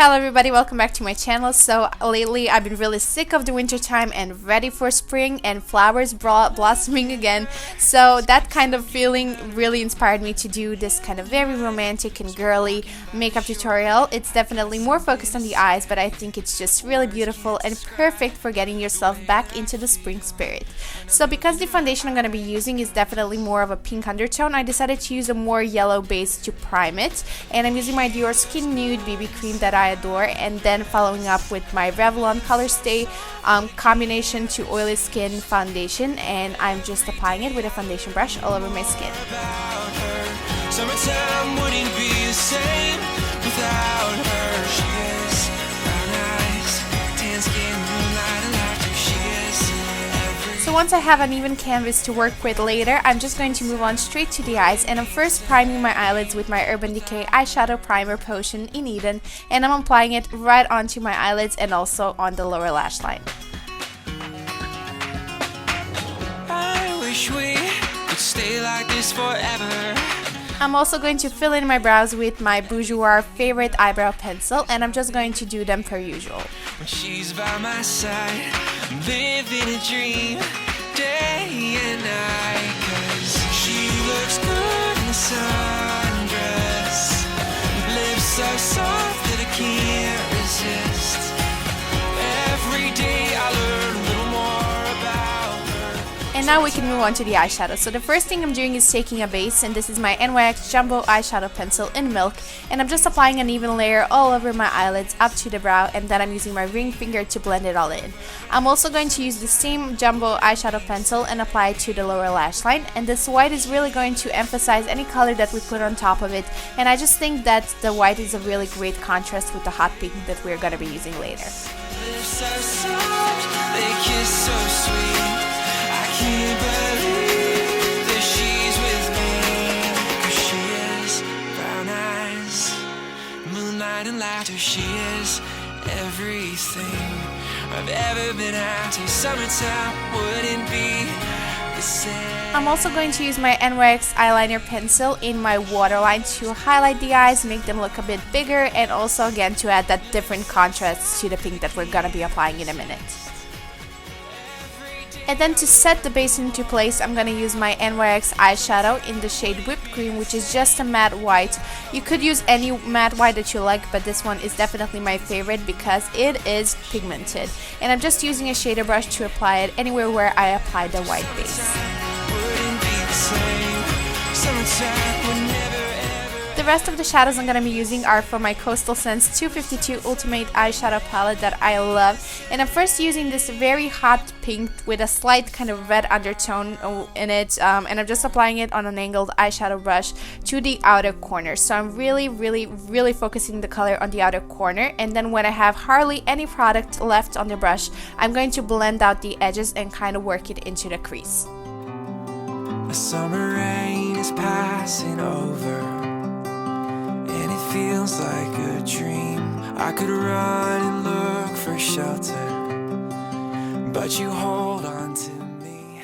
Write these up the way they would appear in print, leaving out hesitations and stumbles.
Hello everybody, welcome back to my channel. So lately I've been really sick of the winter time and ready for spring and flowers blossoming again. So that kind of feeling really inspired me to do this kind of very romantic and girly makeup tutorial. It's definitely more focused on the eyes, but I think it's just really beautiful and perfect for getting yourself back into the spring spirit. So because the foundation I'm going to be using is definitely more of a pink undertone, I decided to use a more yellow base to prime it. And I'm using my Dior Skin Nude BB cream that I adore, and then following up with my Revlon Colorstay combination to oily skin foundation, and I'm just applying it with a foundation brush all over my skin. Summertime wouldn't be the same without her. She is brown eyes, tan skin, moonlight and laughter. She is every. So once I have an even canvas to work with later, I'm just going to move on straight to the eyes, and I'm first priming my eyelids with my Urban Decay eyeshadow primer potion in Eden, and I'm applying it right onto my eyelids and also on the lower lash line. I wish we could stay like this forever. I'm also going to fill in my brows with my Bourjois favorite eyebrow pencil, and I'm just going to do them per usual. When she's by my side, I'm living a dream day and night. 'Cause she looks good in the sundress, with lips so soft that I can't resist. Every day I learn a little more about her. And now we can move on to the eyeshadow. So the first thing I'm doing is taking a base, and this is my NYX Jumbo eyeshadow pencil in Milk, and I'm just applying an even layer all over my eyelids up to the brow, and then I'm using my ring finger to blend it all in. I'm also going to use the same Jumbo eyeshadow pencil and apply it to the lower lash line, and this white is really going to emphasize any color that we put on top of it, and I just think that the white is a really great contrast with the hot pink that we're going to be using later. Lips so soft, they kiss so sweet. I can't believe that she's with me. 'Cause she is brown eyes, moonlight and laughter. She is everything I've ever been after. Summertime wouldn't be the same. I'm also going to use my NYX eyeliner pencil in my waterline to highlight the eyes, make them look a bit bigger, and also again to add that different contrast to the pink that we're gonna be applying in a minute. And then to set the base into place, I'm going to use my NYX eyeshadow in the shade Whipped Cream, which is just a matte white. You could use any matte white that you like, but this one is definitely my favorite because it is pigmented. And I'm just using a shader brush to apply it anywhere where I apply the white base. Wouldn't be the same. Summertime would never ever. The rest of the shadows I'm going to be using are from my Coastal Scents 252 Ultimate Eyeshadow Palette that I love. And I'm first using this very hot pink with a slight kind of red undertone in it. And I'm just applying it on an angled eyeshadow brush to the outer corner. So I'm really focusing the color on the outer corner. And then when I have hardly any product left on the brush, I'm going to blend out the edges and kind of work it into the crease. A summer rain is passing over, and it feels like a dream. I could run and look for shelter, but you hold on to me.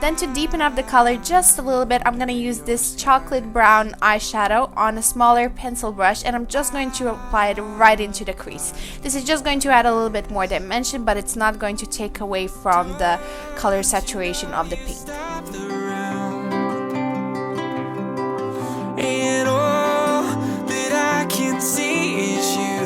Then to deepen up the color just a little bit, I'm going to use this chocolate brown eyeshadow on a smaller pencil brush, and I'm just going to apply it right into the crease. This is just going to add a little bit more dimension, but it's not going to take away from the color saturation of the pink. The room, and all that I can see is you.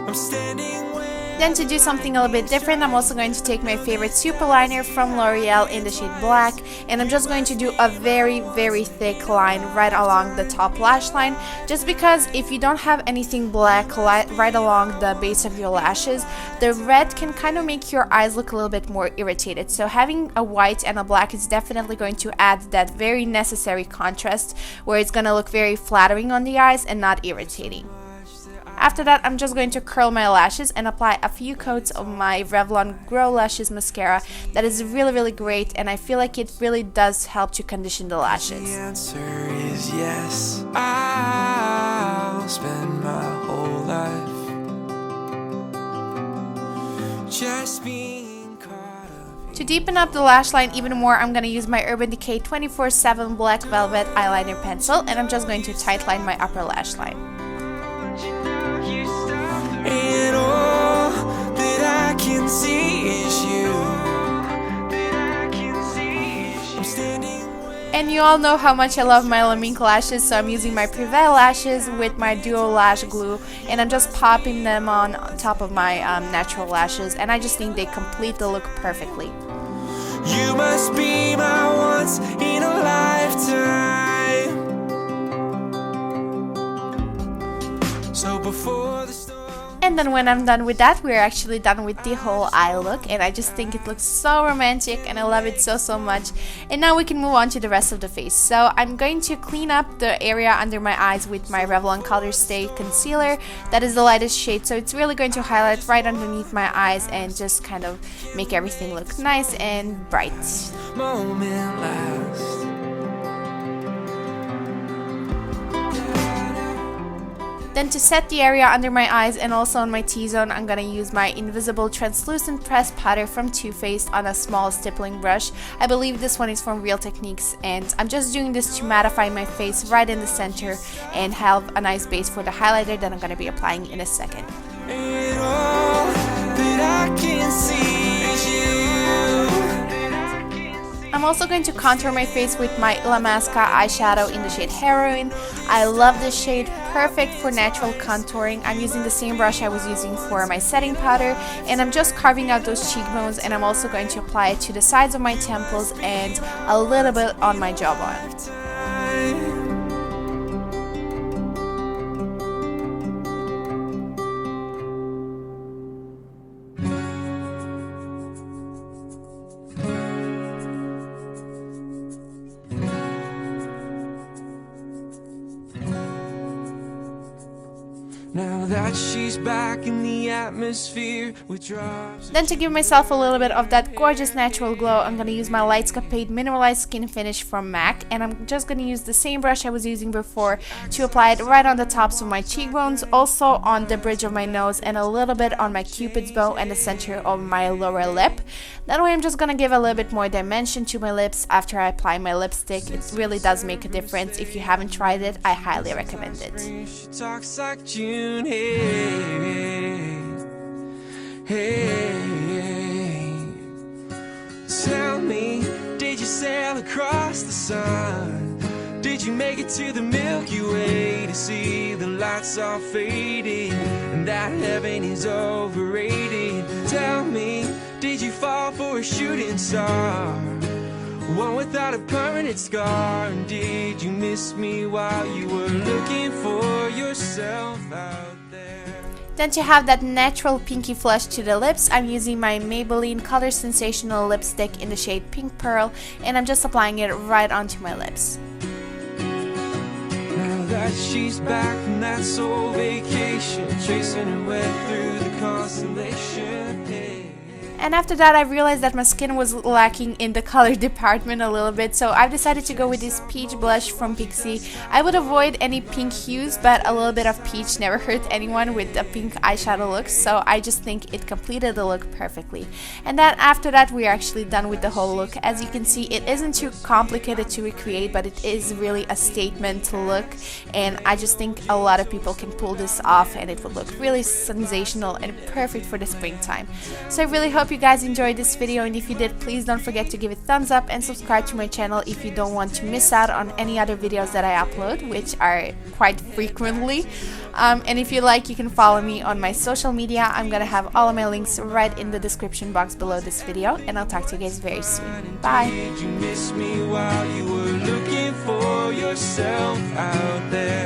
I'm standing where. Then to do something a little bit different, I'm also going to take my favorite superliner from L'Oreal in the shade Black, and I'm just going to do a very thick line right along the top lash line, just because if you don't have anything black right along the base of your lashes, the red can kind of make your eyes look a little bit more irritated. So having a white and a black is definitely going to add that very necessary contrast where it's going to look very flattering on the eyes and not irritating. After that, I'm just going to curl my lashes and apply a few coats of my Revlon Grow Lashes mascara that is really great, and I feel like it really does help to condition the lashes. The answer is yes. I'll spend my whole life just being caught up. To deepen up the lash line even more, I'm going to use my Urban Decay 24/7 Black Velvet Eyeliner Pencil, and I'm just going to tightline my upper lash line. And all that I can see is you. I'm standing. And you all know how much I love my Mink lashes, so I'm using my Prive lashes with my Duo Lash Glue, and I'm just popping them on top of my natural lashes, and I just think they complete the look perfectly. You must be my once in a lifetime. So before the storm. And then when I'm done with that, we're actually done with the whole eye look, and I just think it looks so romantic and I love it so much. And now we can move on to the rest of the face. So I'm going to clean up the area under my eyes with my Revlon Colorstay concealer. That is the lightest shade, so it's really going to highlight right underneath my eyes and just kind of make everything look nice and bright. Moment last. Then to set the area under my eyes and also on my T-zone, I'm gonna use my Invisible Translucent Pressed Powder from Too Faced on a small stippling brush. I believe this one is from Real Techniques, and I'm just doing this to mattify my face right in the center and have a nice base for the highlighter that I'm gonna be applying in a second. And all that I can see is you. I'm also going to contour my face with my Illamasqua eyeshadow in the shade Heroine. I love this shade, perfect for natural contouring. I'm using the same brush I was using for my setting powder, and I'm just carving out those cheekbones, and I'm also going to apply it to the sides of my temples and a little bit on my jawbone. Now that she's back in the atmosphere with drops. Then to give myself a little bit of that gorgeous natural glow, I'm going to use my Lightscapade Mineralized Skin Finish from MAC, and I'm just going to use the same brush I was using before to apply it right on the tops of my cheekbones, also on the bridge of my nose, and a little bit on my cupid's bow and the center of my lower lip. That way I'm just going to give a little bit more dimension to my lips after I apply my lipstick. It really does make a difference. If you haven't tried it, I highly recommend it. She talks like June. Hey, hey, tell me, did you sail across the sun? Did you make it to the Milky Way to see the lights all faded and that heaven is overrated? Tell me, did you fall for a shooting star, one without a permanent scar? And did you miss me while you were looking for yourself out there? Then to have that natural pinky flush to the lips, I'm using my Maybelline Color Sensational lipstick in the shade Pink Pearl, and I'm just applying it right onto my lips. Now that she's back from that soul vacation, chasing her way through the constellation. Hey. And after that, I realized that my skin was lacking in the color department a little bit, so I've decided to go with this peach blush from Pixie. I would avoid any pink hues, but a little bit of peach never hurt anyone with a pink eyeshadow look, so I just think it completed the look perfectly. And then after that, we're actually done with the whole look. As you can see, it isn't too complicated to recreate, but it is really a statement look, and I just think a lot of people can pull this off, and it would look really sensational and perfect for the springtime. So I really hope you guys enjoyed this video, and if you did, please don't forget to give it a thumbs up and subscribe to my channel if you don't want to miss out on any other videos that I upload, which are quite frequently. And if you like, you can follow me on my social media. I'm gonna have all of my links right in the description box below this video, and I'll talk to you guys very soon. Bye! Did you miss me while you were looking for yourself out there?